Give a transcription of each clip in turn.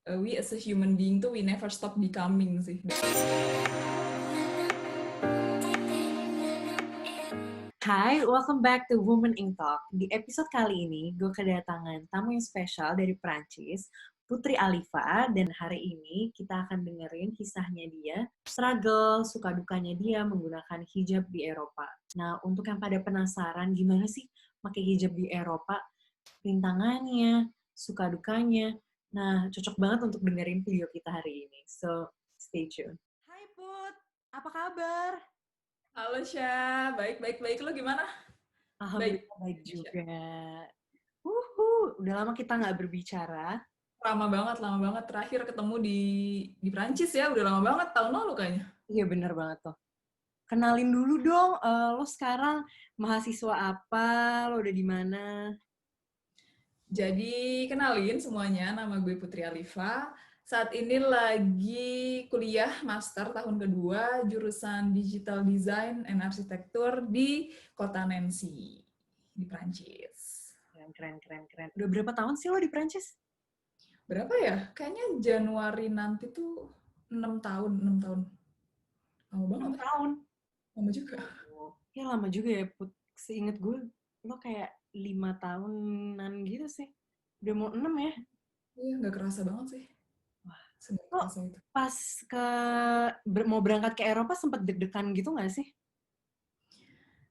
we as a human being tuh we never stop becoming sih. Hai, welcome back to Women in Talk. Di episode kali ini, gue kedatangan tamu yang spesial dari Perancis, Putri Alifa, dan hari ini kita akan dengerin kisahnya dia, struggle, suka dukanya dia menggunakan hijab di Eropa. Nah, untuk yang pada penasaran gimana sih pakai hijab di Eropa, rintangannya, suka dukanya, nah cocok banget untuk dengerin video kita hari ini. So, stay tuned. Hai Put, apa kabar? Halo Syah, baik. Lo gimana? Alhamdulillah baik Syah. juga. Udah lama kita nggak berbicara. Lama banget. Terakhir ketemu di Prancis ya, udah lama banget, tahun lalu kayaknya. Iya bener banget tuh. Kenalin dulu dong, lo sekarang mahasiswa apa? Lo udah di mana? Jadi kenalin semuanya, nama gue Putri Alifa. Saat ini lagi kuliah master tahun kedua, jurusan Digital Design and Arsitektur di kota Nancy, di Prancis. Keren. Udah berapa tahun sih lo di Prancis? Berapa ya? Kayaknya Januari nanti tuh 6 tahun. Lama banget 6 ya? tahun. Lama juga. Ya lama juga ya, Put. Seinget gue, lo kayak 5 tahunan gitu sih. Udah mau 6 ya? Iya, nggak kerasa banget sih. Wah, Nggak lo kerasa itu. pas mau berangkat ke Eropa sempet deg-degan gitu nggak sih?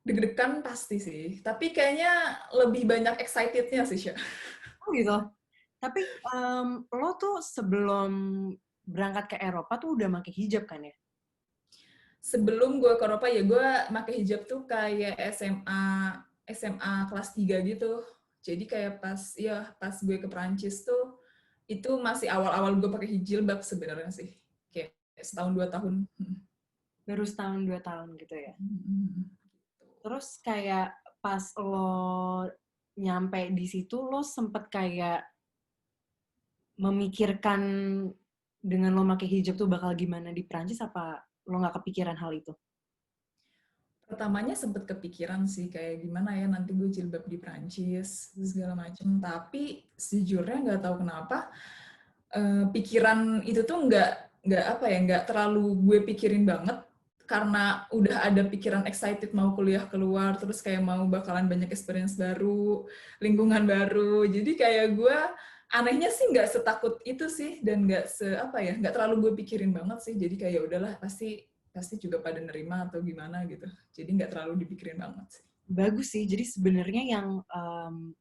Deg-degan pasti sih. Tapi kayaknya lebih banyak excitednya sih, Syah. Oh gitu. Tapi lo tuh sebelum berangkat ke Eropa tuh udah pakai hijab kan ya? Sebelum gue ke Eropa ya gue pakai hijab tuh kayak SMA kelas 3 gitu. Jadi kayak pas gue ke Prancis tuh itu masih awal-awal gue pakai hijab sebenarnya sih. Kayak setahun 2 tahun. Baru setahun 2 tahun gitu ya. Gitu. Terus kayak pas lo nyampe di situ lo sempet kayak memikirkan dengan lo pakai hijab tuh bakal gimana di Prancis, apa lo nggak kepikiran hal itu? Pertamanya sempet kepikiran sih kayak gimana ya nanti gue jilbab di Prancis segala macem. Tapi sejujurnya nggak tahu kenapa pikiran itu tuh nggak terlalu gue pikirin banget karena udah ada pikiran excited mau kuliah keluar terus kayak mau bakalan banyak experience baru, lingkungan baru. Jadi kayak gue anehnya sih nggak setakut itu sih dan nggak terlalu gue pikirin banget sih. Jadi kayak udahlah pasti juga pada nerima atau gimana gitu. Jadi nggak terlalu dipikirin banget sih. Bagus sih, jadi sebenarnya yang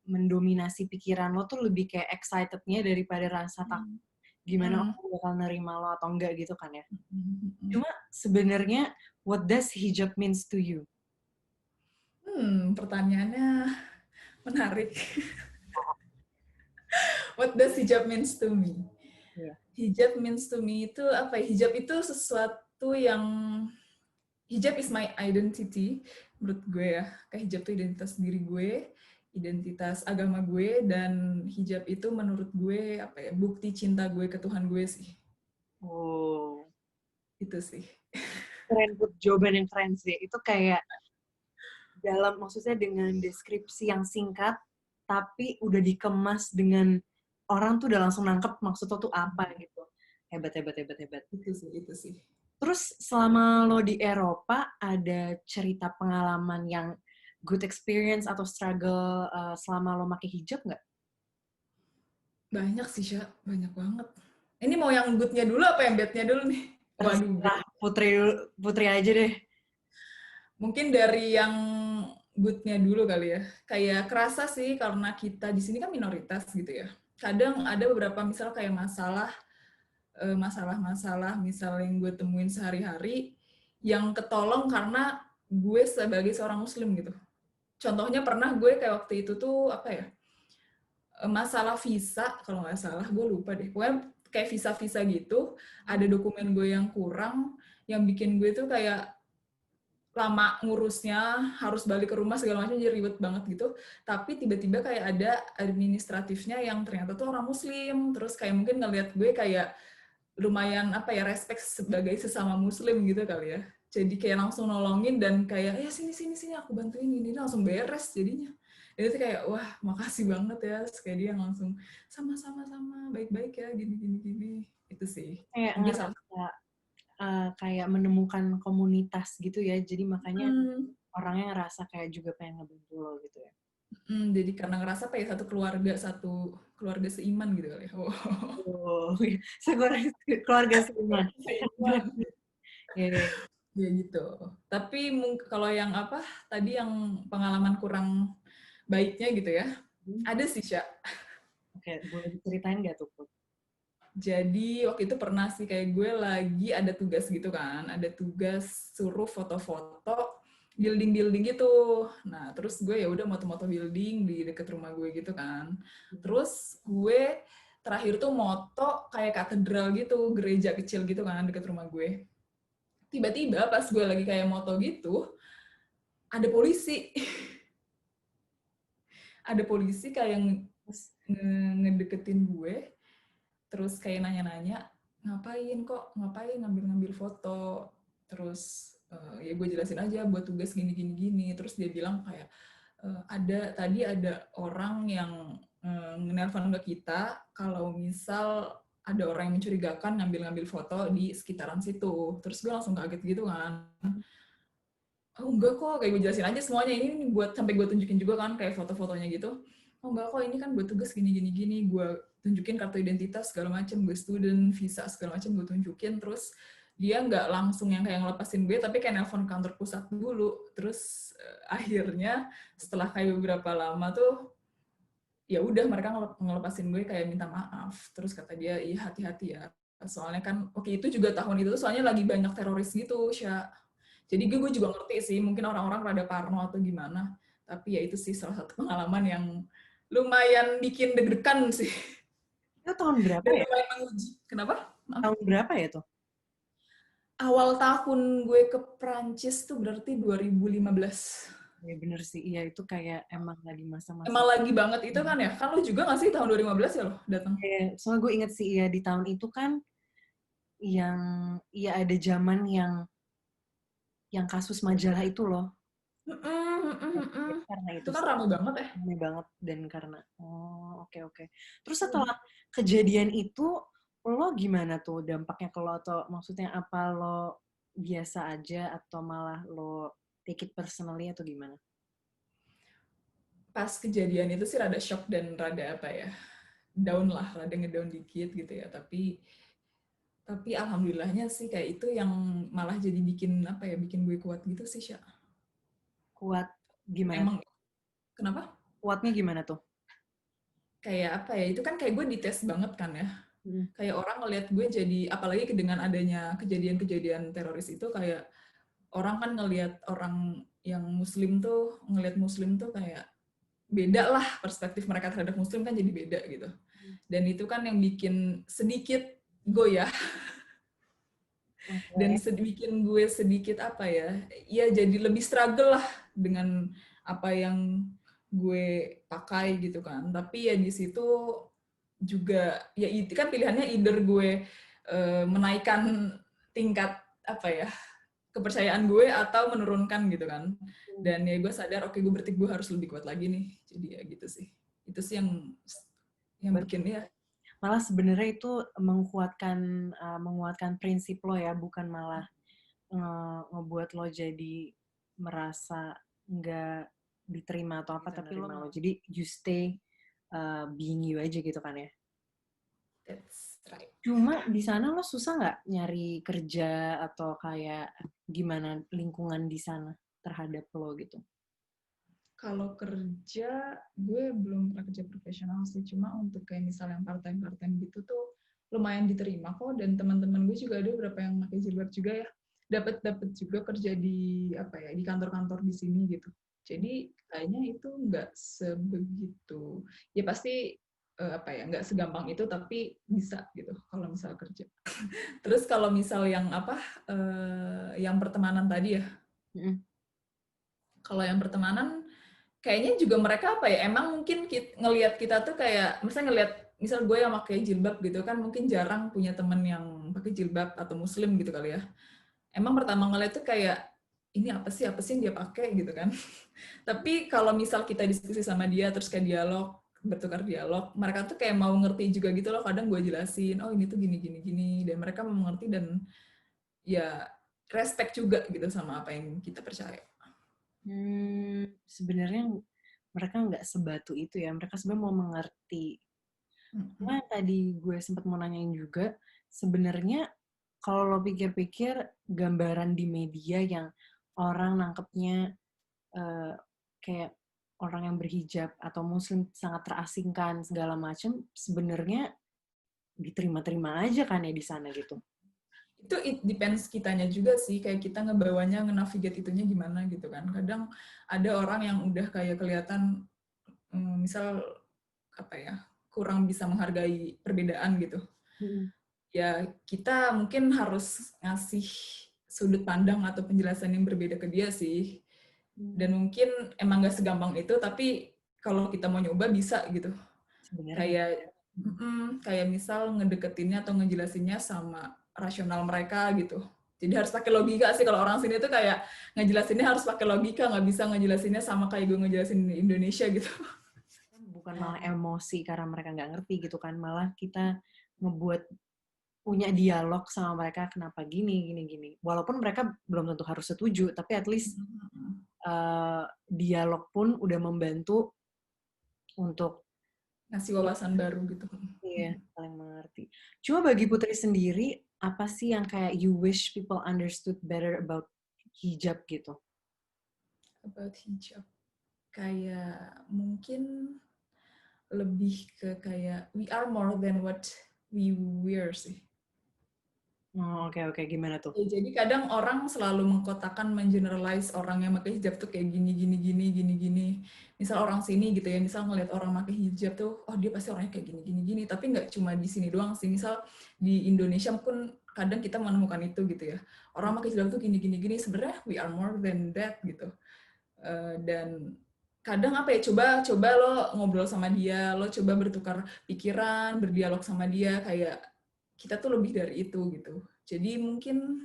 mendominasi pikiran lo tuh lebih kayak excitednya daripada rasa takut gimana orang bakal nerima lo atau enggak gitu kan ya. Cuma sebenarnya what does hijab means to you? Pertanyaannya menarik. What does hijab means to me? Yeah. Hijab means to me itu apa ya? Hijab itu sesuatu yang hijab is my identity menurut gue ya. Kayak hijab itu identitas diri gue, identitas agama gue dan hijab itu menurut gue apa ya? Bukti cinta gue ke Tuhan gue sih. Oh, Itu sih. keren, Put. Jawaban yang keren sih. Itu kayak maksudnya dengan deskripsi yang singkat, tapi udah dikemas dengan orang tuh udah langsung nangkep maksudnya tuh apa gitu. Hebat. Itu sih. Terus selama lo di Eropa, ada cerita pengalaman yang good experience atau struggle selama lo pakai hijab nggak? Banyak sih, Syah. Banyak banget. Ini mau yang good-nya dulu apa yang bad-nya dulu nih? Waduh, Terserah Putri aja deh. mungkin dari yang good-nya dulu kali ya. Kayak kerasa sih karena kita di sini kan minoritas gitu ya. Kadang ada beberapa misal kayak masalah-masalah misal yang gue temuin sehari-hari yang ketolong karena gue sebagai seorang muslim gitu. Contohnya pernah gue kayak waktu itu tuh apa ya? Masalah visa kalau nggak salah, gue lupa deh. Pokoknya kayak visa-visa gitu, ada dokumen gue yang kurang, yang bikin gue tuh kayak lama ngurusnya, harus balik ke rumah segala macam jadi ribet banget gitu. Tapi tiba-tiba kayak ada administratifnya yang ternyata tuh orang muslim, terus kayak mungkin ngelihat gue kayak lumayan apa ya respect sebagai sesama muslim gitu kali ya. Jadi kayak langsung nolongin dan kayak ya sini aku bantuin ini langsung beres jadinya. Dan itu kayak, wah makasih banget ya. Terus kayak dia langsung, sama-sama, baik-baik ya, gini. Itu sih. Kayak Mungkin salah satu. ngerasa kayak menemukan komunitas gitu ya. Jadi makanya Hmm, orangnya ngerasa kayak juga pengen ngebantu lo gitu ya. jadi karena ngerasa apa ya, satu keluarga seiman gitu kali ya. Oh. Oh, keluarga seiman. Seiman. Ya, ya. Ya gitu. Tapi kalau yang apa, tadi yang pengalaman kurang baiknya gitu ya, ada sih, Sya. Oke, boleh diceritain nggak tuh, Put? Jadi waktu itu pernah sih kayak gue lagi ada tugas gitu kan, ada tugas suruh foto-foto building-building gitu. Nah, terus gue ya udah moto-moto building di deket rumah gue gitu kan. Terus gue terakhir tuh moto kayak katedral gitu, gereja kecil gitu kan deket rumah gue. Tiba-tiba pas gue lagi kayak moto gitu, ada polisi. Ada polisi kayak ngedeketin gue, terus kayak nanya-nanya, ngapain ngambil-ngambil foto. Terus ya gue jelasin aja buat tugas gini. Terus dia bilang kayak, tadi ada orang yang nelpon ke kita kalau misal ada orang yang mencurigakan ngambil-ngambil foto di sekitaran situ. Terus gue langsung kaget gitu kan. Oh enggak kok, kayak gue jelasin aja semuanya, ini buat, sampai gue tunjukin juga kan kayak foto-fotonya gitu. Oh enggak kok, ini kan buat tugas gini, gue tunjukin kartu identitas segala macem, gue student, visa segala macem gue tunjukin. Terus dia nggak langsung yang kayak ngelepasin gue, tapi kayak nelpon kantor pusat dulu. Terus akhirnya setelah kayak beberapa lama tuh, ya udah mereka ngelepasin gue kayak minta maaf. Terus kata dia, iya hati-hati ya, soalnya kan oke itu juga tahun itu tuh soalnya lagi banyak teroris gitu, Sya. Jadi gue juga ngerti sih, mungkin orang-orang rada parno atau gimana. Tapi ya itu sih salah satu pengalaman yang lumayan bikin deg-degan sih. Itu tahun berapa Dan ya? lumayan menguji. Kenapa? Maaf. Tahun berapa ya tuh? Awal tahun gue ke Prancis tuh berarti 2015. Ya bener sih, iya itu kayak emang lagi masa-masa. Emang lagi banget itu kan ya? Kan lu juga gak sih tahun 2015 ya lo datang? Soalnya gue inget sih, ya di tahun itu kan yang, ya ada zaman yang kasus majalah itu loh. Karena Itu itu kan sih, rame banget ya. rame banget dan karena, oke oke. Terus setelah kejadian itu, lo gimana tuh dampaknya ke lo? Atau maksudnya apa lo biasa aja atau malah lo take it personally atau gimana? Pas kejadian itu sih rada shock dan rada apa ya, down lah, rada ngedown dikit gitu ya. Tapi alhamdulillahnya sih kayak itu yang malah jadi bikin apa ya, bikin gue kuat gitu sih, Sya. Kuat gimana? Emang kenapa? Kuatnya gimana tuh? Kayak apa ya, itu kan kayak gue dites banget kan ya. Hmm. Kayak orang ngelihat gue jadi, apalagi dengan adanya kejadian-kejadian teroris itu, kayak orang kan ngelihat orang yang muslim tuh, ngelihat muslim tuh kayak beda lah, perspektif mereka terhadap muslim kan jadi beda gitu. Dan itu kan yang bikin sedikit goyah. Dan Okay. bikin gue sedikit apa ya jadi lebih struggle lah dengan apa yang gue pakai gitu kan. Tapi ya di situ juga ya itu kan pilihannya, either gue menaikkan tingkat apa ya, kepercayaan gue atau menurunkan gitu kan. Dan ya gue sadar, oke, gue berarti gue harus lebih kuat lagi nih. Jadi ya gitu sih. Itu sih yang bikin ya. Malah sebenarnya itu menguatkan prinsip lo ya, bukan malah ngebuat lo jadi merasa nggak diterima atau apa, tapi lo jadi you stay being you aja gitu kan ya. That's right. Cuma di sana lo susah nggak nyari kerja atau kayak gimana lingkungan di sana terhadap lo gitu? Kalau kerja, gue belum pernah kerja profesional sih. Cuma untuk kayak misalnya yang part-time gitu tuh lumayan diterima kok. Dan teman-teman gue juga ada beberapa yang pakai jilbab juga ya. Dapat juga kerja di apa ya, di kantor-kantor di sini gitu. Jadi kayaknya itu nggak sebegitu. Ya pasti apa ya, nggak segampang itu, tapi bisa gitu kalau misal kerja. Terus kalau misal yang apa, yang pertemanan tadi ya. Kalau yang pertemanan kayaknya juga mereka apa ya, emang mungkin ngelihat kita tuh kayak, misalnya ngelihat misal gue yang pakai jilbab gitu kan, mungkin jarang punya temen yang pakai jilbab atau muslim gitu kali ya. Emang pertama ngeliat tuh kayak ini apa sih yang dia pakai gitu kan. Tapi kalau misal kita diskusi sama dia terus kayak dialog, bertukar dialog, mereka tuh kayak mau ngerti juga gitu loh. Kadang gue jelasin, oh ini tuh gini gini gini, dan mereka mau mengerti dan ya respect juga gitu sama apa yang kita percaya. Sebenarnya mereka nggak sebatu itu ya. Mereka sebenarnya mau mengerti. Cuma yang tadi gue sempat mau nanyain juga, sebenarnya kalau lo pikir-pikir gambaran di media yang orang nangkepnya kayak orang yang berhijab atau muslim sangat terasingkan segala macam, sebenarnya diterima-terima aja kan ya di sana gitu. Itu it depends kitanya juga sih, kayak kita ngebawanya, nge-navigate itunya gimana gitu kan. Kadang ada orang yang udah kayak kelihatan, misal apa ya, kurang bisa menghargai perbedaan gitu. Ya kita mungkin harus ngasih sudut pandang atau penjelasan yang berbeda ke dia sih. Dan mungkin emang gak segampang itu, tapi kalau kita mau nyoba bisa gitu. Sebenarnya. Kayak misal ngedeketinnya atau ngejelasinnya sama rasional mereka gitu. Jadi harus pakai logika sih, kalau orang sini tuh kayak ngejelasinnya harus pakai logika, nggak bisa ngejelasinnya sama kayak gue ngejelasin di Indonesia gitu. Bukan malah emosi karena mereka nggak ngerti gitu kan, malah kita ngebuat punya dialog sama mereka kenapa gini gini gini, walaupun mereka belum tentu harus setuju, tapi at least dialog pun udah membantu untuk Ngasih wawasan baru gitu. iya, saling mengerti. Cuma bagi Putri sendiri, apa sih yang kayak you wish people understood better about hijab gitu? About hijab, kayak mungkin lebih ke kayak we are more than what we wear sih. Oh, oke, gimana tuh? Ya, jadi kadang orang selalu mengkotakan, mengeneralize orang yang pakai hijab tuh kayak gini gini gini gini gini. Misal orang sini gitu ya, misal ngelihat orang pakai hijab tuh, oh dia pasti orangnya kayak gini gini gini. Tapi nggak cuma di sini doang sih. Misal di Indonesia pun kadang kita menemukan itu gitu ya. Orang pakai hijab tuh gini gini gini. Sebenarnya we are more than that gitu. Dan kadang apa ya, coba lo ngobrol sama dia, lo coba bertukar pikiran, berdialog sama dia, kayak kita tuh lebih dari itu gitu. Jadi mungkin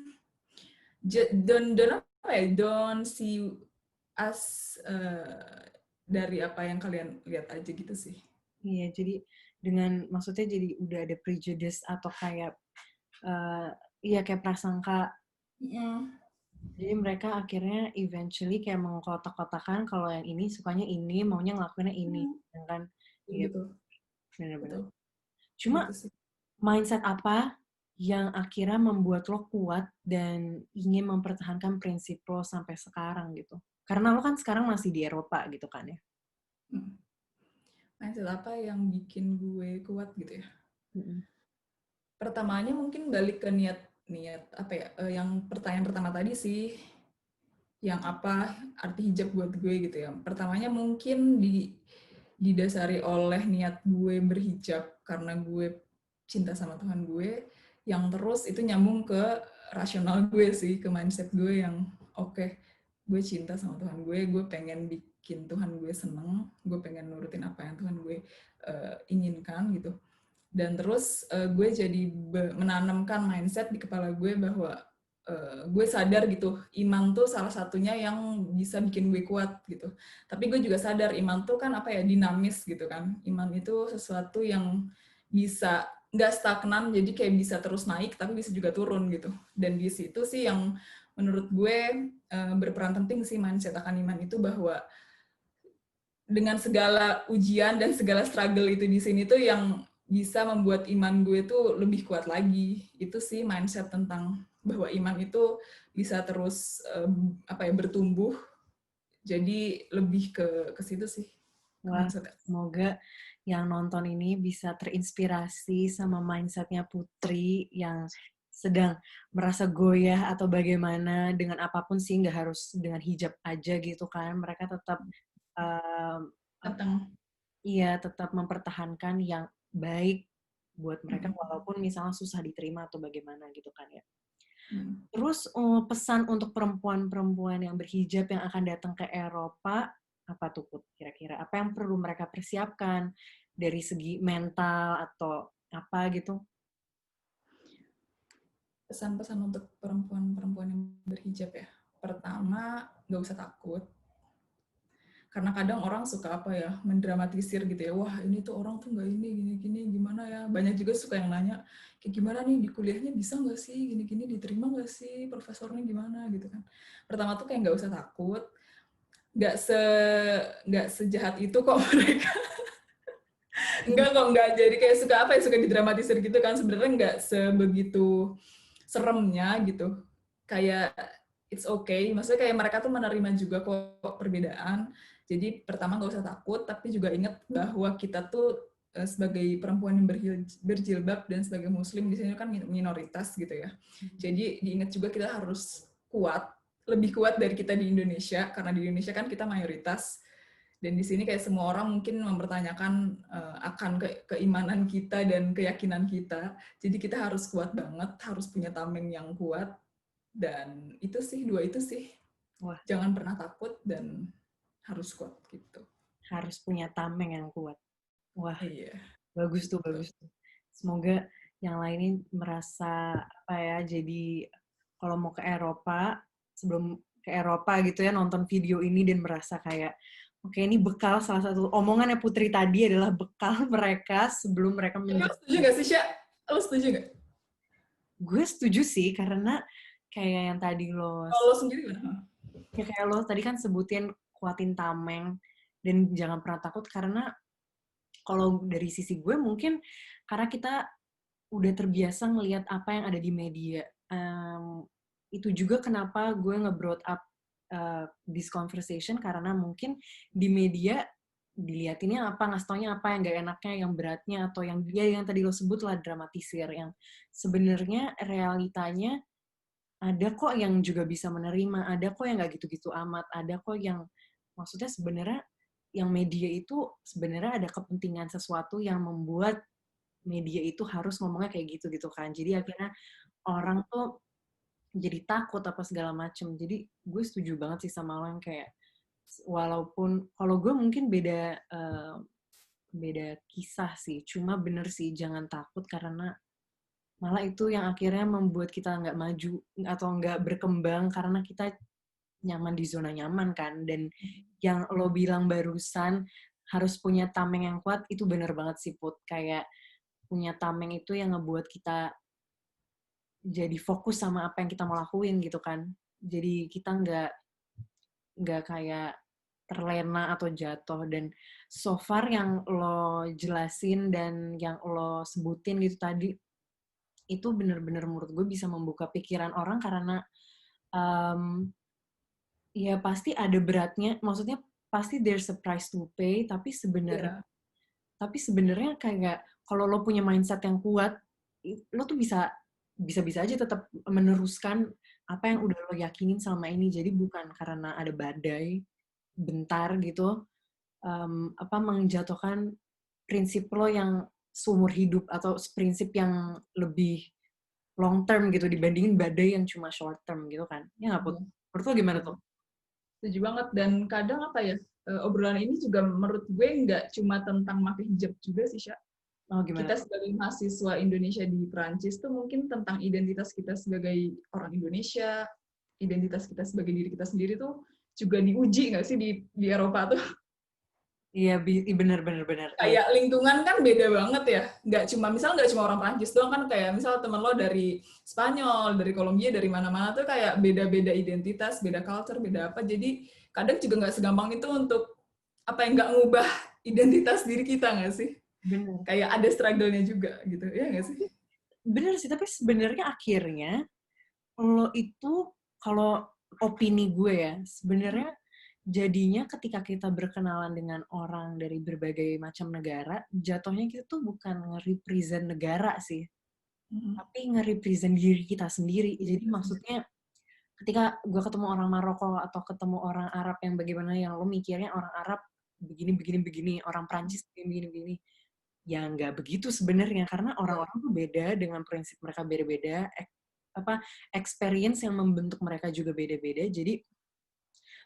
don't apa ya, don't see us dari apa yang kalian lihat aja gitu sih. Iya, jadi dengan maksudnya jadi udah ada prejudice atau kayak iya kayak prasangka. Jadi mereka akhirnya eventually kayak mengkotak-kotakan kalau yang ini sukanya ini, maunya ngelakuinnya ini, kan? Iya, Gitu, benar-benar. betul. Cuma Gitu sih. mindset apa yang akhirnya membuat lo kuat dan ingin mempertahankan prinsip lo sampai sekarang gitu? Karena lo kan sekarang masih di Eropa gitu kan ya? Mindset apa yang bikin gue kuat gitu ya? Mm-mm. Pertamanya mungkin balik ke niat apa ya? Yang pertanyaan pertama tadi sih, yang apa arti hijab buat gue gitu ya. Pertamanya mungkin didasari oleh niat gue berhijab karena gue cinta sama Tuhan gue, yang terus itu nyambung ke rasional gue sih, ke mindset gue yang oke, gue cinta sama Tuhan gue pengen bikin Tuhan gue seneng, gue pengen nurutin apa yang Tuhan gue inginkan gitu. Dan terus gue jadi menanamkan mindset di kepala gue bahwa gue sadar gitu, iman tuh salah satunya yang bisa bikin gue kuat gitu. Tapi gue juga sadar iman tuh kan apa ya, dinamis gitu kan. Iman itu sesuatu yang bisa nggak stagnan, jadi kayak bisa terus naik tapi bisa juga turun gitu. Dan di situ sih yang menurut gue berperan penting sih mindset akan iman itu, bahwa dengan segala ujian dan segala struggle itu di sini tuh yang bisa membuat iman gue tuh lebih kuat lagi. Itu sih mindset tentang bahwa iman itu bisa terus apa ya, bertumbuh. Jadi lebih ke situ sih, ke Wah, mindset. semoga yang nonton ini bisa terinspirasi sama mindsetnya Putri yang sedang merasa goyah atau bagaimana dengan apapun sih, nggak harus dengan hijab aja gitu kan. Mereka tetap Tentang iya, tetap mempertahankan yang baik buat mereka walaupun misalnya susah diterima atau bagaimana gitu kan ya. Terus pesan untuk perempuan-perempuan yang berhijab yang akan datang ke Eropa, apa tuh Put, kira-kira? Apa yang perlu mereka persiapkan dari segi mental atau apa gitu? pesan-pesan untuk perempuan-perempuan yang berhijab ya. Pertama, nggak usah takut. Karena kadang orang suka mendramatisir gitu ya. Wah, ini tuh orang tuh nggak ini, gini-gini, gimana ya. Banyak juga suka yang nanya, kayak gimana nih di kuliahnya bisa nggak sih, gini-gini diterima nggak sih, profesornya gimana gitu kan. Pertama tuh kayak nggak usah takut. Nggak se nggak sejahat itu kok mereka. Enggak. Jadi kayak suka didramatisir gitu kan. Sebenarnya nggak sebegitu seremnya gitu. Kayak it's okay. Maksudnya kayak mereka tuh menerima juga kok perbedaan. Jadi pertama nggak usah takut, tapi juga ingat bahwa kita tuh sebagai perempuan yang berjilbab dan sebagai muslim di sini kan minoritas gitu ya. Jadi diingat juga kita harus kuat, lebih kuat dari kita di Indonesia, karena di Indonesia kan kita mayoritas. Dan di sini kayak semua orang mungkin mempertanyakan akan keimanan kita dan keyakinan kita. Jadi kita harus kuat banget, harus punya tameng yang kuat. Dan itu sih, dua itu sih. Wah. Jangan pernah takut dan harus kuat gitu. Harus punya tameng yang kuat. Wah, iya. Bagus tuh. Semoga yang lain merasa jadi kalau mau ke Eropa, sebelum ke Eropa gitu ya, nonton video ini dan merasa kayak, oke, ini bekal, salah satu omongannya Putri tadi adalah bekal mereka sebelum mereka Lo setuju gak sih, Sya? Lo setuju gak? Gue setuju sih, karena kayak yang tadi Kalau lo sendiri gimana? Ya kayak lo tadi kan sebutin kuatin tameng dan jangan pernah takut, karena kalau dari sisi gue mungkin karena kita udah terbiasa ngelihat apa yang ada di media. Itu juga kenapa gue nge-brought up this conversation, karena mungkin di media dilihatinnya apa, ngasih taunya apa yang gak enaknya, yang beratnya, atau yang tadi lo sebut lah dramatisir, yang sebenarnya realitanya ada kok yang juga bisa menerima, ada kok yang gak gitu-gitu amat, ada kok yang maksudnya sebenarnya yang media itu sebenarnya ada kepentingan sesuatu yang membuat media itu harus ngomongnya kayak gitu kan. Jadi akhirnya orang tuh jadi takut apa segala macem. Jadi gue setuju banget sih sama lo yang kayak, walaupun kalau gue mungkin beda kisah sih, cuma bener sih jangan takut, karena malah itu yang akhirnya membuat kita nggak maju atau nggak berkembang, karena kita nyaman di zona nyaman kan. Dan yang lo bilang barusan harus punya tameng yang kuat, itu bener banget sih Put. Kayak punya tameng itu yang ngebuat kita jadi fokus sama apa yang kita mau lakuin gitu kan. Jadi kita nggak kayak terlena atau jatuh. Dan so far yang lo jelasin dan yang lo sebutin gitu tadi, itu bener-bener menurut gue bisa membuka pikiran orang, karena ya pasti ada beratnya, maksudnya pasti there's a price to pay, tapi sebenarnya kayak kalau lo punya mindset yang kuat, lo tuh bisa aja tetap meneruskan apa yang udah lo yakinin selama ini. Jadi bukan karena ada badai bentar gitu menjatuhkan prinsip lo yang seumur hidup atau prinsip yang lebih long term gitu dibandingin badai yang cuma short term gitu kan. Ya nggak, Put? Menurut lo gimana tuh? Setuju banget. Dan kadang obrolan ini juga menurut gue nggak cuma tentang pakai hijab juga sih, Sya. Oh, gimana? Kita sebagai mahasiswa Indonesia di Perancis tuh mungkin tentang identitas kita sebagai orang Indonesia, identitas kita sebagai diri kita sendiri tuh juga diuji nggak sih di Eropa tuh? Iya, bener. Kayak lingkungan kan beda banget ya. Nggak cuma orang Prancis doang kan, kayak misal temen lo dari Spanyol, dari Kolombia, dari mana-mana tuh kayak beda-beda identitas, beda culture, beda apa. Jadi kadang juga nggak segampang itu untuk nggak ngubah identitas diri kita nggak sih? Bener. Kayak ada struggle-nya juga gitu, ya nggak sih? Bener sih, tapi sebenarnya akhirnya lo itu, kalau opini gue ya, sebenarnya jadinya ketika kita berkenalan dengan orang dari berbagai macam negara, jatuhnya kita tuh bukan nge-represent negara sih, tapi nge-represent diri kita sendiri. Jadi maksudnya ketika gue ketemu orang Maroko atau ketemu orang Arab yang bagaimana, yang lo mikirnya orang Arab begini, orang Prancis begini. Ya nggak begitu sebenarnya, karena orang-orang tuh beda, dengan prinsip mereka beda-beda, experience yang membentuk mereka juga beda-beda. Jadi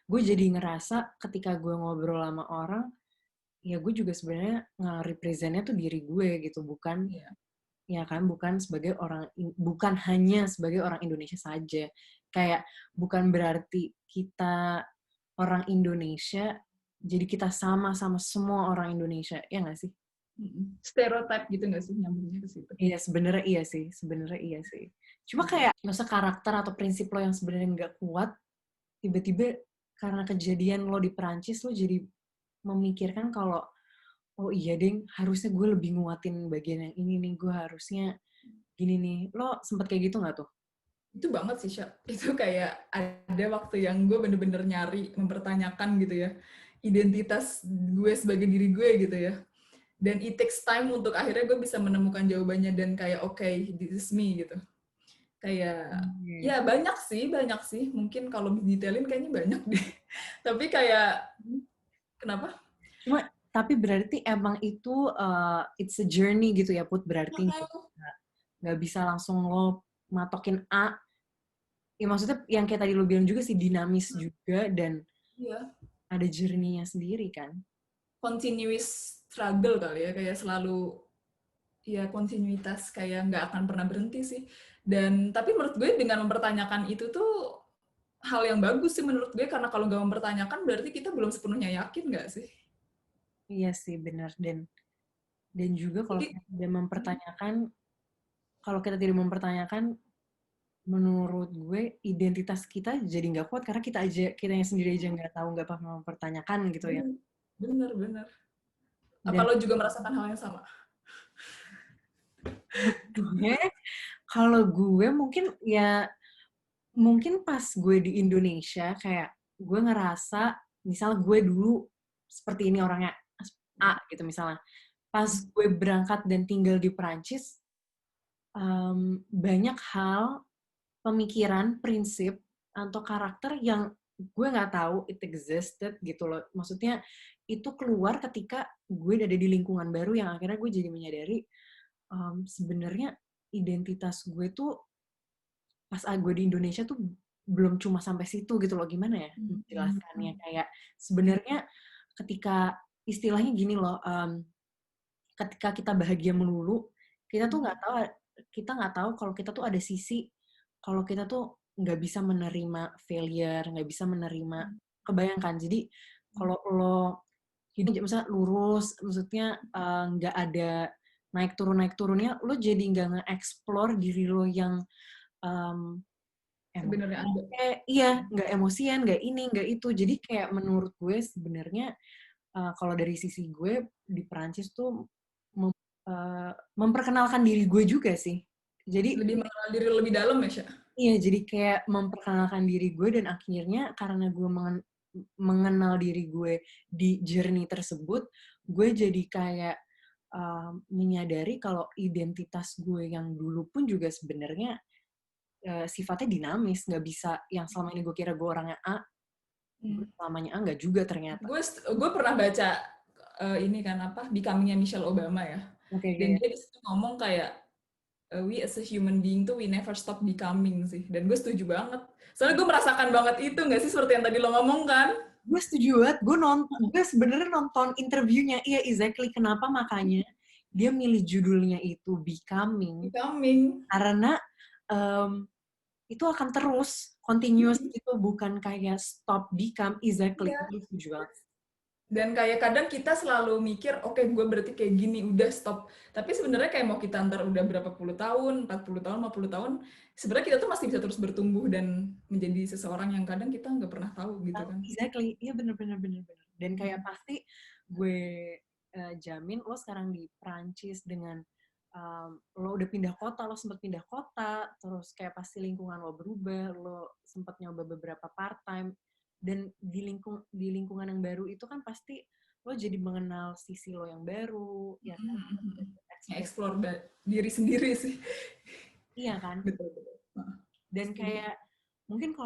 gue jadi ngerasa ketika gue ngobrol sama orang, ya gue juga sebenarnya nge-represent-nya tuh diri gue gitu, bukan hanya sebagai orang Indonesia saja. Kayak bukan berarti kita orang Indonesia, jadi kita sama semua orang Indonesia, ya nggak sih? Stereotype gitu nggak sih nyambungnya ke situ? Iya, sebenarnya iya sih. Cuma kayak, masa karakter atau prinsip lo yang sebenarnya nggak kuat, tiba-tiba karena kejadian lo di Perancis, lo jadi memikirkan kalau, oh iya deng, harusnya gue lebih nguatin bagian yang ini nih, gue harusnya gini nih. Lo sempet kayak gitu nggak tuh? Itu banget sih, Sya. Itu kayak ada waktu yang gue bener-bener nyari, mempertanyakan gitu ya, identitas gue sebagai diri gue gitu ya. Dan it takes time untuk akhirnya gue bisa menemukan jawabannya dan kayak oke, this is me gitu. Kayak Hmm. ya banyak sih. Mungkin kalau detailin kayaknya banyak deh. Tapi kayak kenapa? Cuma, tapi berarti emang itu it's a journey gitu ya, Put. Berarti nggak bisa langsung lo matokin A. Ya maksudnya yang kayak tadi lo bilang juga sih, dinamis juga dan Iya, ada journey-nya sendiri kan. continuous struggle kali ya, kayak selalu ya kontinuitas kayak nggak akan pernah berhenti sih. Dan tapi menurut gue dengan mempertanyakan itu tuh hal yang bagus sih menurut gue, karena kalau nggak mempertanyakan berarti kita belum sepenuhnya yakin nggak sih? Iya sih, benar. Dan juga kalau Jadi kita tidak mempertanyakan, menurut gue identitas kita jadi nggak kuat karena kita yang sendiri aja nggak tahu, nggak paham mempertanyakan gitu ya. bener. Apa Dan lo juga merasakan hal yang sama? gue, kalau gue mungkin pas gue di Indonesia kayak gue ngerasa misal gue dulu seperti ini orangnya A gitu misalnya. Pas gue berangkat dan tinggal di Perancis, banyak hal, pemikiran, prinsip, atau karakter yang gue nggak tahu it existed gitu loh. Maksudnya itu keluar ketika gue ada di lingkungan baru yang akhirnya gue jadi menyadari sebenarnya identitas gue tuh pas gue di Indonesia tuh belum cuma sampai situ gitu loh. Gimana ya menjelaskannya? Kayak sebenarnya ketika istilahnya gini loh, ketika kita bahagia melulu, kita nggak tahu kalau kita tuh ada sisi, kalau kita tuh nggak bisa menerima failure, nggak bisa menerima, kebayangkan. Jadi kalau lo hidup misalnya lurus, maksudnya nggak ada naik turunnya, lo jadi nggak nge-explore diri lo yang um, Sebenarnya ada. iya, nggak emosian, nggak ini, nggak itu. Jadi kayak menurut gue sebenarnya kalau dari sisi gue di Perancis tuh memperkenalkan diri gue juga sih. Jadi Lebih mengenal diri lebih dalam ya, Sya? iya, jadi kayak memperkenalkan diri gue dan akhirnya karena gue mengenal diri gue di journey tersebut, gue jadi kayak menyadari kalau identitas gue yang dulu pun juga sebenarnya sifatnya dinamis, nggak bisa yang selama ini gue kira gue orangnya A, gue selamanya A, nggak juga ternyata. Gue pernah baca ini kan apa Becoming-nya Michelle Obama ya. Oke, Dan kayak dia disitu ngomong kayak we as a human being tuh we never stop becoming sih. Dan gue setuju banget. Soalnya gue merasakan banget itu nggak sih seperti yang tadi lo ngomong kan? gue setuju banget, gue sebenarnya nonton interviewnya, iya exactly kenapa makanya dia milih judulnya itu Becoming, Becoming. karena itu akan terus continuous gitu, bukan kayak stop become. Exactly, Iya. gue setuju banget. Dan kayak kadang kita selalu mikir, oke gue berarti kayak gini, udah stop. Tapi sebenarnya kayak mau kita ntar udah berapa puluh tahun, 40 tahun, 50 tahun, sebenarnya kita tuh masih bisa terus bertumbuh dan menjadi seseorang yang kadang kita nggak pernah tahu gitu kan. Exactly, iya bener. Dan kayak pasti gue jamin lo sekarang di Prancis dengan lo udah pindah kota, lo sempet pindah kota, terus kayak pasti lingkungan lo berubah, lo sempet nyoba beberapa part time, dan di lingkungan yang baru itu kan pasti lo jadi mengenal sisi lo yang baru, ya kan? Explore. Explore diri sendiri sih. Iya kan? Betul. Dan kayak mungkin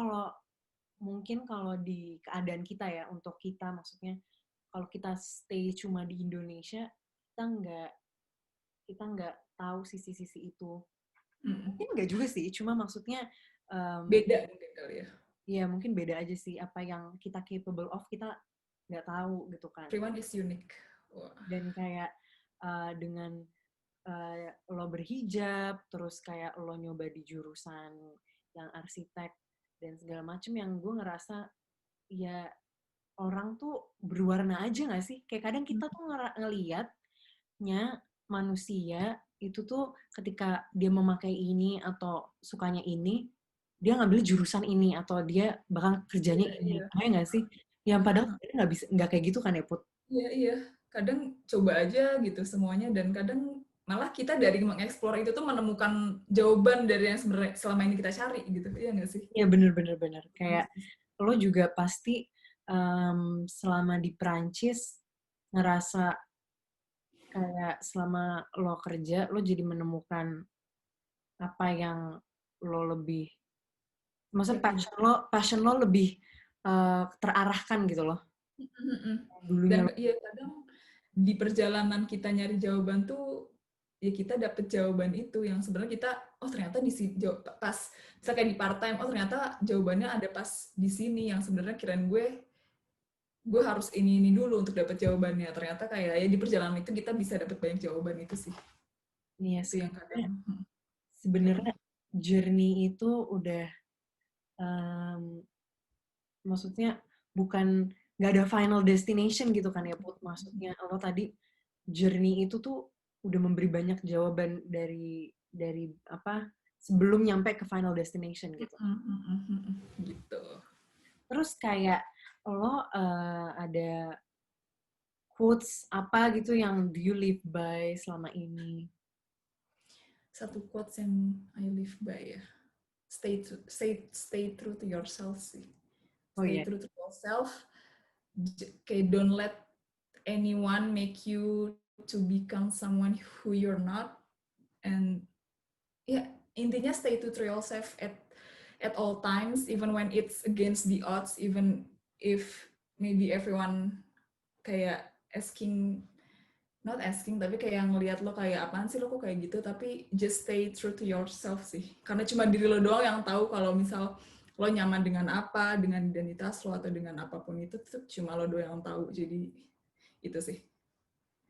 kalau di keadaan kita ya, untuk kita maksudnya kalau kita stay cuma di Indonesia, kita nggak tahu sisi-sisi itu. Mungkin nggak juga sih, cuma maksudnya Beda mungkin kali ya. ya mungkin beda aja sih, apa yang kita capable of kita nggak tahu gitu kan. Everyone is unique. Wah. Dan kayak dengan lo berhijab, terus kayak lo nyoba di jurusan yang arsitek, dan segala macem yang gue ngerasa ya orang tuh berwarna aja gak sih? Kayak kadang kita tuh ngeliatnya manusia itu tuh ketika dia memakai ini atau sukanya ini, dia ngambil jurusan ini atau dia bakal kerjanya Iya, ini. iya. Kayak gak sih? Yang padahal Heeh. sebenarnya nggak kayak gitu kan ya, Put? Iya, iya. Kadang coba aja gitu semuanya dan kadang malah kita dari mengeksplor itu tuh menemukan jawaban dari yang sebenarnya selama ini kita cari gitu. Iya nggak sih? Iya bener-bener. Kayak lo juga pasti selama di Prancis ngerasa kayak selama lo kerja, lo jadi menemukan apa yang lo lebih, maksudnya Yakin. passion lo lebih terarahkan gitu loh. Mhm. Dan Dulunya lo, iya kadang di perjalanan kita nyari jawaban tuh ya kita dapet jawaban itu yang sebenarnya kita oh ternyata di sini pas misalnya kayak di part time oh ternyata jawabannya ada pas di sini yang sebenarnya kirain gue harus ini dulu untuk dapet jawabannya ternyata kayak ya di perjalanan itu kita bisa dapet banyak jawaban itu sih nih ya itu yang kadang sebenarnya kadang journey itu udah, maksudnya bukan, nggak ada final destination gitu kan ya Put. Maksudnya lo tadi journey itu tuh udah memberi banyak jawaban dari apa sebelum nyampe ke final destination gitu. gitu. Terus kayak lo ada quotes apa gitu yang do you live by selama ini? Satu quotes yang I live by ya. Stay true to yourself sih. Oh Stay iya. true to yourself. Kayak don't let anyone make you to become someone who you're not. And ya intinya stay true to yourself at all times, even when it's against the odds, even if maybe everyone kayak not asking tapi kayak ngelihat lo kayak apaan sih lo kok kayak gitu tapi just stay true to yourself sih karena cuma diri lo doang yang tahu kalau misal lo nyaman dengan apa dengan identitas lo atau dengan apapun itu tuh cuma lo doang yang tahu jadi itu sih.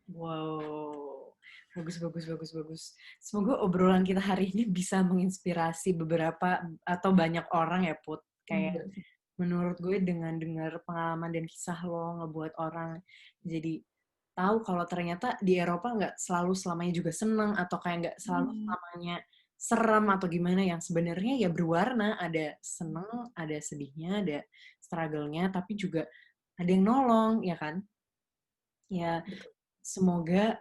Wow, bagus. Semoga obrolan kita hari ini bisa menginspirasi beberapa atau banyak orang ya Put. Kayak Enggak sih. menurut gue dengan dengar pengalaman dan kisah lo ngebuat orang jadi tahu kalau ternyata di Eropa nggak selalu selamanya juga seneng atau kayak nggak selalu selamanya serem atau gimana, yang sebenarnya ya berwarna, ada seneng, ada sedihnya, ada struggle-nya, tapi juga ada yang nolong, ya kan? Ya, Betul. semoga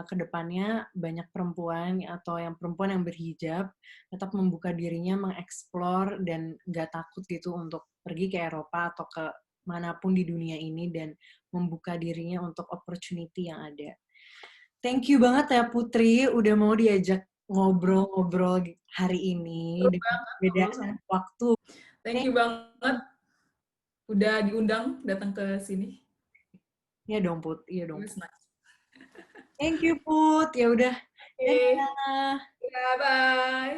kedepannya banyak perempuan atau yang perempuan yang berhijab tetap membuka dirinya, mengeksplor dan gak takut gitu untuk pergi ke Eropa atau ke manapun di dunia ini dan membuka dirinya untuk opportunity yang ada. Thank you banget ya Putri, udah mau diajak ngobrol-ngobrol hari ini Seru dengan banget beda ngobrol sama. waktu. Thank Thank you banget you. udah diundang datang ke sini. Iya dong Put, iya It dong was Put. nice. Thank you Put, ya udah. Oke. Dadah. Ya, bye.